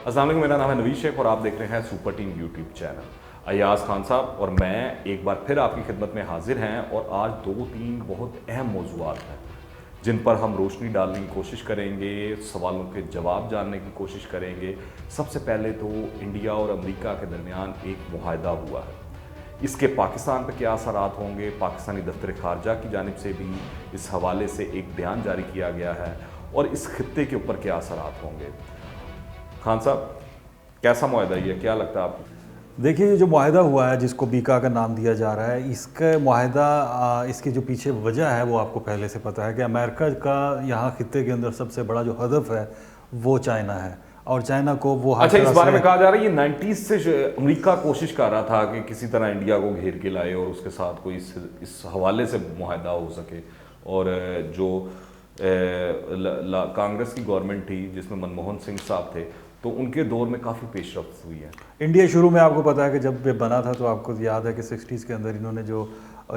अस्सलाम वालेकुम, मेरा नाम है नवीद शेख और आप देख रहे हैं super team YouTube channel. Ayaz Khan साहब और मैं एक बार फिर आपकी खिदमत में हाजिर हैं और आज दो तीन बहुत अहम मौज़ूआत हैं जिन पर हम रोशनी डालने की कोशिश करेंगे, सवालों के जवाब जानने की कोशिश करेंगे। सबसे पहले तो इंडिया और अमेरिका के दरमियान एक मुआहदा हुआ है, इसके पाकिस्तान पर क्या असरात होंगे। पाकिस्तानी दफ्तर खारजा की जानिब से भी इस हवाले से एक बयान जारी किया गया है और इस खित्ते के ऊपर क्या असरात होंगे। खान साहब, कैसा मुआहदा ये, क्या लगता है आपको? देखिए, ये जो मुआहदा हुआ है जिसको बीका का नाम दिया जा रहा है, इसका मुआहदा इसके जो पीछे वजह है वो आपको पहले से पता है कि अमेरिका का यहाँ खित्ते के अंदर सबसे बड़ा जो हदफ है वो चाइना है और चाइना को वो अच्छा, इस बारे में कहा जा रहा है ये 90s से अमेरिका कोशिश कर रहा था कि किसी तरह इंडिया को घेर के लाए और उसके साथ कोई इस हवाले से मुआहदा हो सके। और जो कांग्रेस की गवर्नमेंट थी जिसमें मनमोहन सिंह साहब थे, तो उनके दौर में काफ़ी पेशरफ्त हुई है। इंडिया शुरू में आपको पता है कि जब बना था तो आपको याद है कि 60s के अंदर इन्होंने जो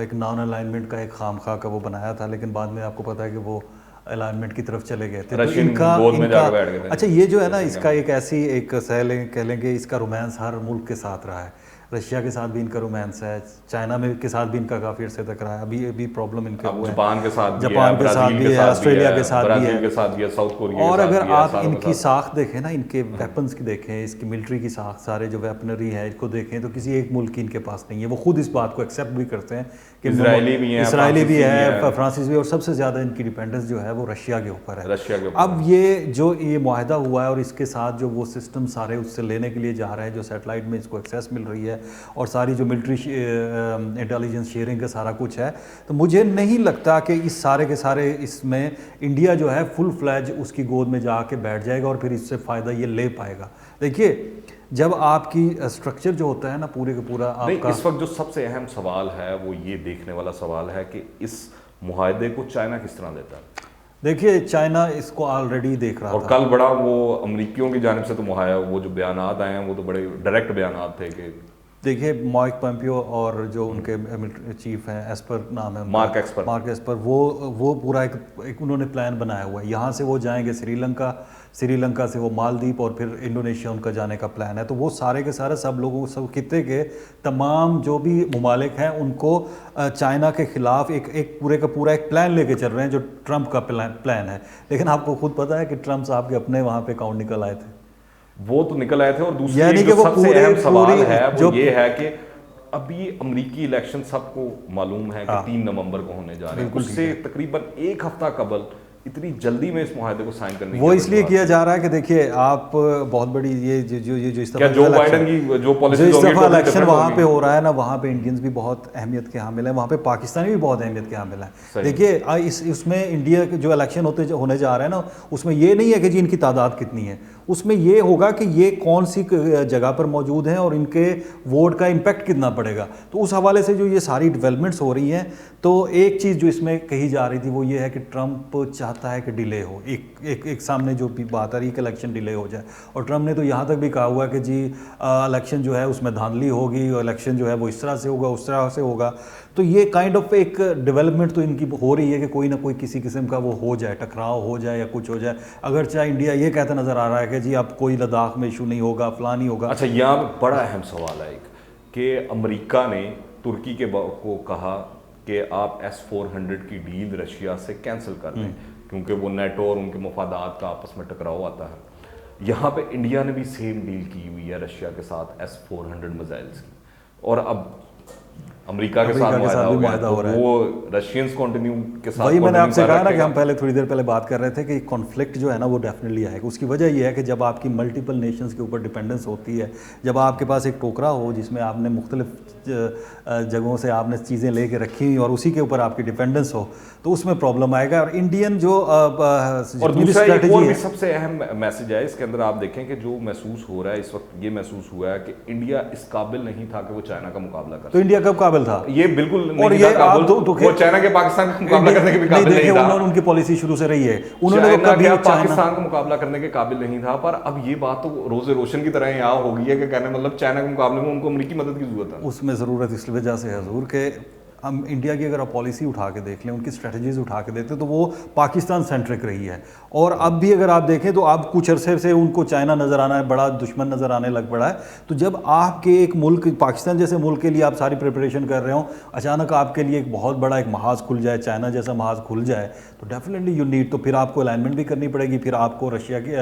एक नॉन अलाइनमेंट का एक खामखा का वो बनाया था, लेकिन बाद में आपको पता है कि वो अलाइनमेंट की तरफ चले गए थे। तो इनका अच्छा, ये जो है ना, इसका एक ऐसी एक कह लेंगे इसका रोमांस हर मुल्क के साथ रहा है। रशिया के साथ भी इनका रोमांस है, चाइना में के साथ भी इनका काफ़ी अर्से तक रहा है। अभी प्रॉब्लम इनके हुए हैं, जापान के साथ भी है, ऑस्ट्रेलिया के साथ भी है, साउथ कोरिया। और अगर आप इनकी साख देखें ना, इनके वेपन्स की देखें, इसकी मिलिट्री की साख, सारे जो वेपनरी है इसको देखें, तो किसी एक मुल्क की इनके पास नहीं है। वो खुद इस बात को एक्सेप्ट भी करते हैं कि इसराइली भी है, फ्रांसीसी भी, और सबसे ज़्यादा इनकी डिपेंडेंस जो है वो रशिया के ऊपर है। अब ये मुआहदा हुआ है और इसके साथ जो वो सिस्टम सारे उससे लेने के लिए जा रहे हैं, जो सैटेलाइट में इसको एक्सेस मिल रही है और सारी जो मिलिट्री इंटेलिजेंस शेयरिंग का सारा कुछ है, तो मुझे नहीं लगता कि इस सारे के सारे इसमें इंडिया जो है फुल फ्लैज उसकी गोद में जाके बैठ जाएगा और फिर इससे फ़ायदा ये ले पाएगा। देखिए, जब आपकी स्ट्रक्चर जो होता है ना पूरे का पूरा आपका, इस वक्त जो सबसे अहम सवाल है वो ये देखने वाला सवाल है कि इस मुआहदे को चाइना किस तरह देता है। देखिए, चाइना इसको ऑलरेडी देख रहा और था। कल बड़ा वो अमरीकियों की जानिब से तो वो जो बयानात आए हैं वो तो बड़े डायरेक्ट बयानात थे कि देखिए, माइक पोम्पियो और जो उनके मिलिट्री चीफ हैं, एस्पर नाम है, मार्क एस्पर, वो पूरा एक उन्होंने प्लान बनाया हुआ है। यहाँ से वो जाएंगे श्रीलंका से वो मालदीव और फिर इंडोनेशिया उनका जाने का प्लान है। तो वो सारे के सारे सब लोगों, सब खित्ते के तमाम जो भी ममालिक हैं उनको चाइना के खिलाफ एक पूरे का पूरा एक प्लान लेके चल रहे हैं, जो ट्रंप का प्लान है। लेकिन आपको खुद पता है कि ट्रंप साहब के अपने वहाँ पे अकाउंट निकल आए थे, वो तो निकल आए थे। और दूसरी जो सबसे अहम सवाल है वो ये है कि अभी अमेरिकी इलेक्शन सबको मालूम है कि 3 नवंबर को होने जा रहे हैं। उससे तकरीबन एक हफ्ता कबल इतनी जल्दी में इस मुआहदे को साइन करने वो इसलिए किया जा रहा है कि देखिए, आप बहुत बड़ी ये जो इस दफा जो बाइडेन की जो पॉलिसी इलेक्शन वहाँ पे हो रहा है ना, वहाँ पे इंडियंस भी बहुत अहमियत के हामिल हैं, वहाँ पे पाकिस्तानी भी बहुत अहमियत के हामिल हैं। देखिए, इसमें इंडिया के जो इलेक्शन होने जा रहे हैं ना, उसमें ये नहीं है कि जी इनकी तादाद कितनी है, उसमें ये होगा कि ये कौन सी जगह पर मौजूद हैं और इनके वोट का इम्पैक्ट कितना पड़ेगा। तो उस हवाले से जो ये सारी डेवलपमेंट्स हो रही हैं, तो एक चीज़ जो इसमें कही जा रही थी वो ये है कि ट्रंप चाहता है कि डिले हो, एक सामने जो भी बात आ रही है कि इलेक्शन डिले हो जाए। और ट्रंप ने तो यहाँ तक भी कहा हुआ है कि जी इलेक्शन जो है उसमें धांधली होगी और इलेक्शन जो है वो इस तरह से होगा, उस तरह से होगा। तो ये काइंड ऑफ एक डेवलपमेंट तो इनकी हो रही है कि कोई ना कोई किसी किस्म का वो हो जाए, टकराव हो जाए या कुछ हो जाए। अगर चाहे इंडिया ये कहता नज़र आ रहा है कि जी अब कोई लद्दाख में इशू नहीं होगा, फलां नहीं होगा। अच्छा, यहाँ बड़ा अहम सवाल है एक कि अमेरिका ने तुर्की को कहा कि आप S-400 की डील रशिया से कैंसिल कर दें क्योंकि वो नेटो और उनके मफादात का आपस में टकराव आता है। यहाँ पे इंडिया ने भी सेम डील की हुई है रशिया के साथ S-400 मिसाइल्स की, और अब अमेरिका के साथ मुआहदा हो रहा है। वो रशियंस कंटिन्यू के साथ, वही मैंने आपसे कहा ना कि हम थोड़ी देर पहले बात कर रहे थे कि कॉन्फ्लिक्ट जो है ना वो डेफिनेटली आएगा। उसकी वजह यह है कि जब आपकी मल्टीपल नेशंस के ऊपर डिपेंडेंस होती है, जब आपके पास एक टोकरा हो जिसमें आपने मुख्तलिफ जगहों से आपने चीज़ें लेके रखी हुई और उसी के ऊपर आपकी डिपेंडेंस हो, तो उसमें प्रॉब्लम आएगा। और इंडियन जो और दूसरा एक और भी सबसे अहम मैसेज है इसके अंदर, आप देखें कि जो महसूस हो रहा है इस वक्त, ये महसूस हुआ है कि इंडिया इस काबिल नहीं था कि वो चाइना का मुकाबला कर। तो इंडिया कब काबिल था? ये बिल्कुल नहीं था काबिल। वो चाइना के पाकिस्तान का मुकाबला करने के भी काबिल नहीं था। उन्होंने, उनकी पॉलिसी शुरू से रही है, उन्होंने तो कभी पाकिस्तान का मुकाबला करने के काबिल नहीं था। पर अब ये बात तो रोज़े रोशन की तरह यहाँ हो गई है कि कहने मतलब चाइना के मुकाबले में उनको अमेरिकी मदद की जरूरत है। उसमें ज़रूरत इस वजह से है हजूर के हम इंडिया की अगर आप पॉलिसी उठा के देख लें, उनकी स्ट्रेटजीज उठा के देखते तो वो पाकिस्तान सेंट्रिक रही है। और अब भी अगर आप देखें तो अब कुछ अरसे से उनको चाइना नज़र आना है, बड़ा दुश्मन नज़र आने लग पड़ा है। तो जब आपके एक मुल्क, पाकिस्तान जैसे मुल्क के लिए आप सारी प्रिपरेशन कर रहे हो, अचानक आपके लिए एक बहुत बड़ा एक महाज खुल जाए, चाइना जैसा महाज खुल जाए, तो डेफिनेटली यू नीड, तो फिर आपको अलाइनमेंट भी करनी पड़ेगी, फिर आपको रशिया की,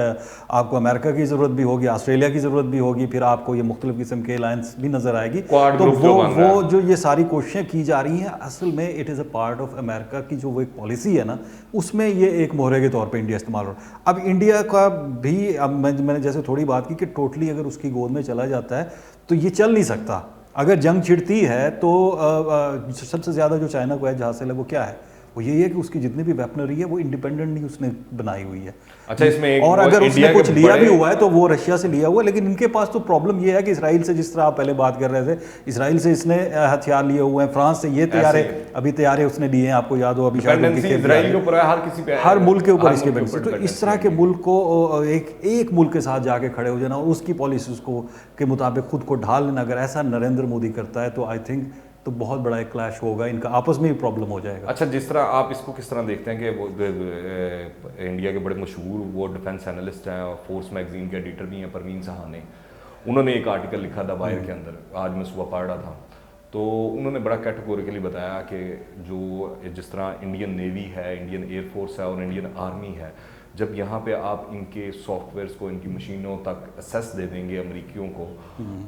आपको अमेरिका की ज़रूरत भी होगी, ऑस्ट्रेलिया की ज़रूरत भी होगी, फिर आपको ये मुख्तलिफ किस्म के अलायंस भी नज़र आएगी। तो वो जो ये सारी कोशिशें की जा रही हैं, असल में it is a part of America की जो वो एक पॉलिसी है ना, उसमें ये एक मोहरे के तौर पे इंडिया इस्तेमाल हो रहा है। अब इंडिया का भी, अब मैंने जैसे थोड़ी बात की कि टोटली अगर उसकी गोद में चला जाता है तो ये चल नहीं सकता। अगर जंग छिड़ती है तो सबसे ज़्यादा जो चाइना को एज हासिल है वो क्या है, वो यही है कि उसकी जितनी भी वेपनरी है वो इंडिपेंडेंटली उसने बनाई हुई है। अच्छा, इसमें और अगर उसने कुछ लिया भी हुआ है तो वो रशिया से लिया हुआ है। लेकिन इनके पास तो प्रॉब्लम ये है कि इसराइल से, जिस तरह आप पहले बात कर रहे थे, इसराइल से इसने हथियार लिए हुए हैं, फ्रांस से ये तैयारे, अभी तैयारे उसने लिए हैं, आपको याद हो अभी शायद इसराइल के ऊपर, हर किसी पे, हर मुल्क के ऊपर इसके बेनिफिट। तो इस तरह के मुल्क को एक मुल्क के साथ जाके खड़े हो जाना और उसकी पॉलिसीज को के मुताबिक खुद को ढाल लेना, अगर ऐसा नरेंद्र मोदी करता है तो आई थिंक तो बहुत बड़ा एक क्लैश होगा, इनका आपस में भी प्रॉब्लम हो जाएगा। अच्छा, जिस तरह आप इसको किस तरह देखते हैं कि वो इंडिया के बड़े मशहूर वो डिफेंस एनालिस्ट हैं और फोर्स मैगजीन के एडिटर भी हैं, परवीन सहानी, उन्होंने एक आर्टिकल लिखा द वायर के अंदर, आज मैं सुबह पढ़ रहा था, तो उन्होंने बड़ा कैटेगोरिकली बताया कि जो जिस तरह इंडियन नेवी है, इंडियन एयरफोर्स है और इंडियन आर्मी है, जब यहाँ पे आप इनके सॉफ्टवेयर्स को, इनकी मशीनों तक एक्सेस दे देंगे अमेरिकियों को,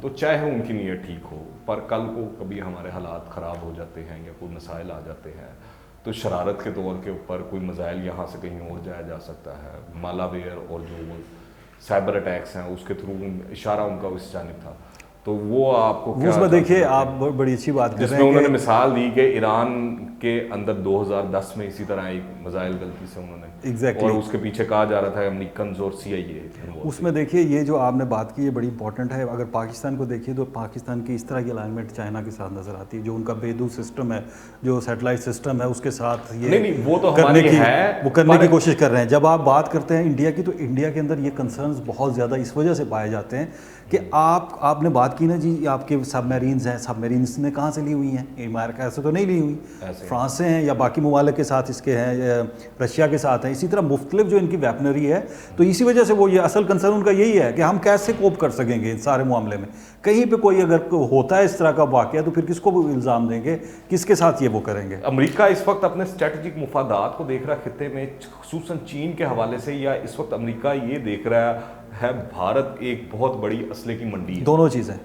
तो चाहे उनकी नीयत ठीक हो, पर कल को कभी हमारे हालात ख़राब हो जाते हैं या कोई मसाइल आ जाते हैं, तो शरारत के तौर के ऊपर कोई मसाइल यहाँ से कहीं और जाया जा सकता है। मालावेयर और जो साइबर अटैक्स हैं उसके थ्रू इशारा उनका उस जानिब था। तो वो आपको क्या, उसमें देखिए आप बड़ी अच्छी बात कर रहे हैं, जिसमें उन्होंने मिसाल दी कि ईरान के अंदर 2010 में इसी तरह एक मिसाइल गलती से उन्होंने और उसके पीछे कहा जा रहा था अमेरिकन और CIA। उसमें देखिए ये जो आपने बात की है बड़ी इंपॉर्टेंट है। अगर पाकिस्तान को देखिए तो पाकिस्तान की इस तरह की अलाइनमेंट चाइना के साथ नजर आती है, जो उनका बेदू सिस्टम है, जो सैटेलाइट सिस्टम है, उसके साथ ये नहीं, वो तो करने की कोशिश कर रहे हैं। जब आप बात करते हैं इंडिया की, तो इंडिया के अंदर ये कंसर्न्स बहुत ज़्यादा इस वजह से पाए जाते हैं कि आपने बात की ना जी, आपके सबमरीन्स हैं, सबमरीन्स ने कहाँ से ली हुई हैं, अमेरिका ऐसे तो नहीं ली हुई, फ्रांस से हैं या बाकी ममालिक के साथ इसके हैं, रशिया के साथ हैं, इसी तरह मुख्तलिफ जो इनकी वेपनरी है। तो इसी वजह से वो ये असल कंसर्न उनका यही है कि हम कैसे कोप कर सकेंगे इस सारे मामले में। कहीं पे कोई अगर होता है इस तरह का वाक़या तो फिर किसको इल्ज़ाम देंगे, किसके साथ ये वो करेंगे। अमेरिका इस वक्त अपने स्ट्रेटेजिक मुफादात को देख रहा है खित्ते में, खुसूसन चीन के हवाले से, या इस वक्त अमेरिका ये देख रहा है भारत एक बहुत बड़ी असले की मंडी है? दोनों चीज़ें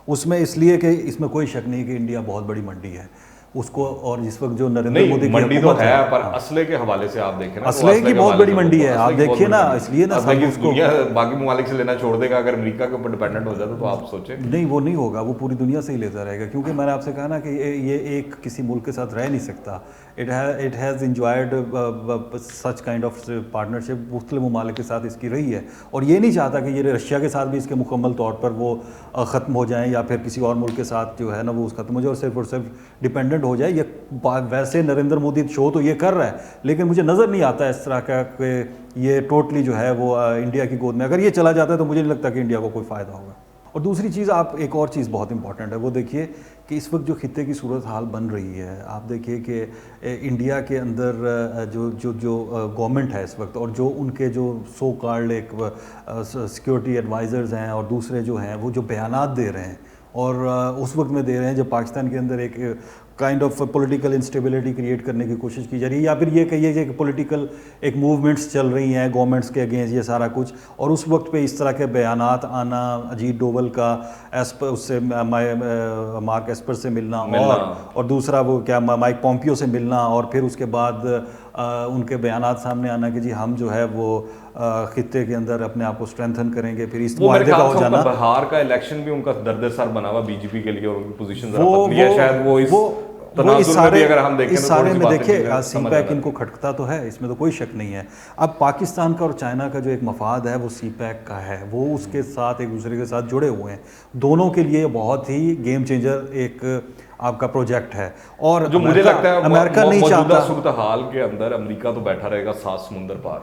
उसमें, इसलिए कि इसमें कोई शक नहीं कि इंडिया बहुत बड़ी मंडी है उसको, और जिस वक्त जो नरेंद्र मोदी की मंडी तो है, पर असले के हवाले से आप देखें ना, असले की बहुत बड़ी मंडी है, आप देखिए ना, इसलिए ना उसको बाकी ममालिक से लेना छोड़ देगा अगर अमेरिका के ऊपर डिपेंडेंट हो जाता तो आप सोचें। नहीं, वो नहीं होगा, वो पूरी दुनिया से ही लेता रहेगा, क्योंकि मैंने आपसे कहा ना कि ये एक किसी मुल्क के साथ रह नहीं सकता। It has enjoyed such kind of partnership, मुख्तलिफ ममालिक के साथ इसकी रही है, और ये नहीं चाहता कि ये रशिया के साथ भी इसके मुकम्मल तौर पर वो ख़त्म हो जाएँ या फिर किसी और मुल्क के साथ जो है ना वो ख़त्म हो जाए और सिर्फ डिपेंडेंट हो जाए। ये वैसे नरेंद्र मोदी शो तो ये कर रहा है, लेकिन मुझे नज़र नहीं आता इस तरह का कि ये टोटली जो है वो इंडिया की गोद में अगर ये चला जाता है तो मुझे नहीं लगता कि इंडिया को कोई फ़ायदा होगा। और दूसरी चीज़, आप एक और चीज़ बहुत इंपॉर्टेंट है, वो देखिए कि इस वक्त जो खित्ते की सूरत हाल बन रही है, आप देखिए कि इंडिया के अंदर जो गवर्नमेंट है इस वक्त, और जो उनके जो सो कॉल्ड एक सिक्योरिटी एडवाइज़र्स हैं और दूसरे जो हैं वो जो बयानात दे रहे हैं, और उस वक्त में दे रहे हैं जब पाकिस्तान के अंदर एक kind of political instability create करने की कोशिश की जा रही है, या फिर ये कहिए कि पॉलिटिकल एक मूवमेंट्स चल रही हैं गवर्नमेंट्स के अगेंस्ट ये सारा कुछ, और उस वक्त पे इस तरह के बयानात आना, अजीत डोवल का उससे मार्क एस्पर से मिलना और दूसरा वो क्या माइक पॉम्पियो से मिलना, और फिर उसके बाद उनके बयानात सामने आना कि जी हम जो है वो खित्ते के अंदर अपने आप को स्ट्रेंथन करेंगे, फिर इस मुआहदे का हो जाना। बिहार का इलेक्शन भी उनका दर्द सर बना हुआ बीजेपी के लिए, और उनकी पोजीशन जरा पतली है, शायद वो इस सारे में देखिए सीपैक इनको खटकता तो है, इसमें तो कोई शक नहीं है। अब पाकिस्तान का और चाइना का जो एक मफाद है वो सीपैक का है, वो उसके साथ एक दूसरे के साथ जुड़े हुए हैं, दोनों के लिए बहुत ही गेम चेंजर एक आपका प्रोजेक्ट है। और जो मुझे लगता है अमेरिका नहीं चाहता, सूरत हाल के अंदर अमेरिका तो बैठा रहेगा 7 समुंदर पार,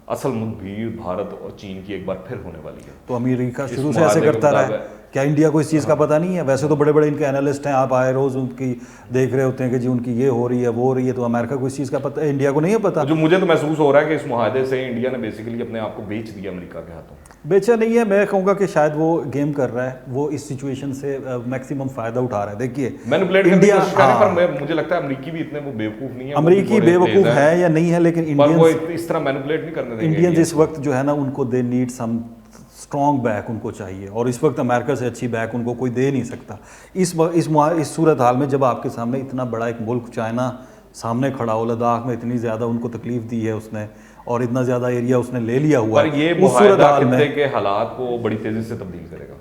असल मुठभेड़ भारत और चीन की एक बार फिर होने वाली है। तो अमेरिका शुरू से ऐसे करता रहा है, क्या इंडिया को इस चीज़ का पता नहीं है? वैसे तो बड़े बड़े इनके एनालिस्ट हैं, आप आए रोज़ उनकी देख रहे होते हैं कि जी उनकी ये हो रही है वो हो रही है, तो अमेरिका को इस चीज़ का पता है, इंडिया को नहीं है पता। जो मुझे तो महसूस हो रहा है कि इस मुआहदे से इंडिया ने बेसिकली अपने आप को बेच दिया अमेरिका के हाथों। बेचा नहीं है, मैं कहूँगा कि शायद वो गेम कर रहा है, वो इस सिचुएशन से मैक्सिमम फ़ायदा उठा रहा है। देखिए मैनिपुलेट करने की कोशिश कर रहे हैं, पर मुझे लगता है अमेरिकी भी इतने वो बेवकूफ़ नहीं है। अमेरिकी बेवकूफ़ है या नहीं है, लेकिन इंडियंस इस तरह मैनिपुलेट नहीं करने देंगे। इंडियंस इस वक्त जो है ना, उनको they need some strong back उनको चाहिए, और इस वक्त अमेरिका से अच्छी बैक उनको कोई दे नहीं सकता। इस सूरत हाल में जब आपके सामने इतना बड़ा एक मुल्क चाइना सामने खड़ा हो, लद्दाख में इतनी ज़्यादा उनको तकलीफ दी है उसने, और इतना ज़्यादा एरिया उसने ले लिया हुआ है, पर ये मुआहदा खित्ते के हालात को बड़ी तेज़ी से तब्दील करेगा।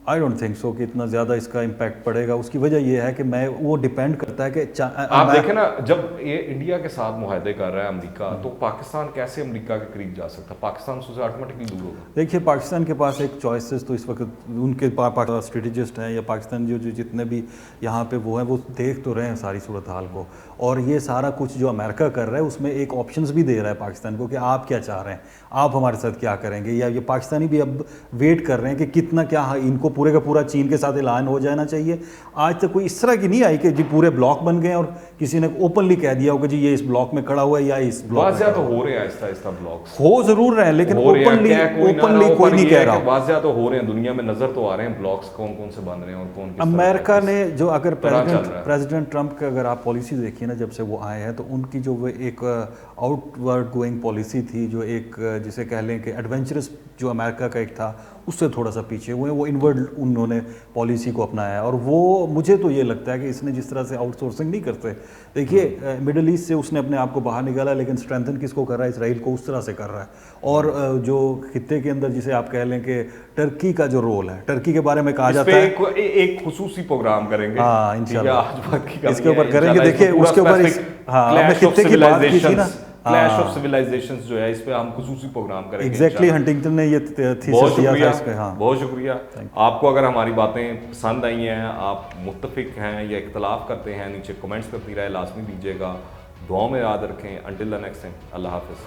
आई डोंट थिंक सो कि इतना ज़्यादा इसका इम्पैक्ट पड़ेगा। उसकी वजह यह है कि वो डिपेंड करता है कि आप देखें ना, जब ये इंडिया के साथ मुआहदे कर रहा है अमेरिका, तो पाकिस्तान कैसे अमेरिका के करीब जा सकता है? पाकिस्तान उससे ऑटोमेटिकली दूर होगा। देखिए, पाकिस्तान के पास एक चॉइसेस तो इस वक्त उनके पास स्ट्रेटजिस्ट हैं, या पाकिस्तान जो जितने भी यहाँ पे वो हैं, वो देख तो रहे हैं सारी सूरत हाल को, और ये सारा कुछ जो अमेरिका कर रहा है उसमें एक ऑप्शंस भी दे रहा है पाकिस्तान को कि आप क्या चाह रहे हैं, आप हमारे साथ क्या करेंगे। या ये पाकिस्तानी भी अब वेट कर रहे हैं कि कितना क्या इनको पूरे का पूरा चीन के साथ ऐलान हो जाना चाहिए। आज तक कोई इस तरह की नहीं आई कि जी पूरे ब्लॉक बन गए और किसी ने ओपनली कह दिया हो कि जी ये इस ब्लॉक में खड़ा हुआ है या इस ब्लॉक में तो हो रहे हैं आहिस्ता आहिस्ता ब्लॉक्स, हो जरूर रहे हैं, लेकिन ओपनली कोई नहीं कह रहा। वाज़िया तो हो रहे हैं, दुनिया में नजर तो आ रहे हैं ब्लॉक्स कौन कौन से बन रहे हैं और कौन किस। अमेरिका ने जो, अगर प्रेसिडेंट ट्रंप का अगर आप पॉलिसी देखिए ना, जब से वो आए हैं, तो उनकी जो वो एक आउटवर्ड गोइंग पॉलिसी थी, जो एक जिसे कह लें कि एडवेंचरस जो अमेरिका का एक था, उससे थोड़ा सा पीछे हुए। वो इनवर्ड उन्होंने पॉलिसी को अपनाया है, और वो मुझे तो ये लगता है कि इसने जिस तरह से आउटसोर्सिंग नहीं करते, देखिए मिडल ईस्ट से उसने अपने आप को बाहर निकाला, लेकिन स्ट्रेंथन किसको कर रहा है? इसराइल को उस तरह से कर रहा है। और जो खित्ते के अंदर जिसे आप कह लें कि टर्की का जो रोल है, टर्की के बारे में कहा जाता है, एक खुसूसी प्रोग्राम करेंगे। हाँ, इंशाल्लाह इसके ऊपर करेंगे। देखिए उसके ऊपर खित्ते की बात की थी ना, क्लैश ऑफ सिविलाइजेशंस जो है, इस पे हम खुसूसी प्रोग्राम करेंगे। एग्जैक्टली हंटिंगटन ने ये थीसिस दिया था इस पे। हाँ, बहुत शुक्रिया। आपको अगर हमारी बातें पसंद आई हैं, आप मुत्तफिक हैं या इख्तलाफ करते हैं, नीचे कमेंट्स करती रहे लाजमी दीजिएगा। दुआओं में याद रखें। अंटिल द नेक्स्ट टाइम, अल्लाह हाफिज़।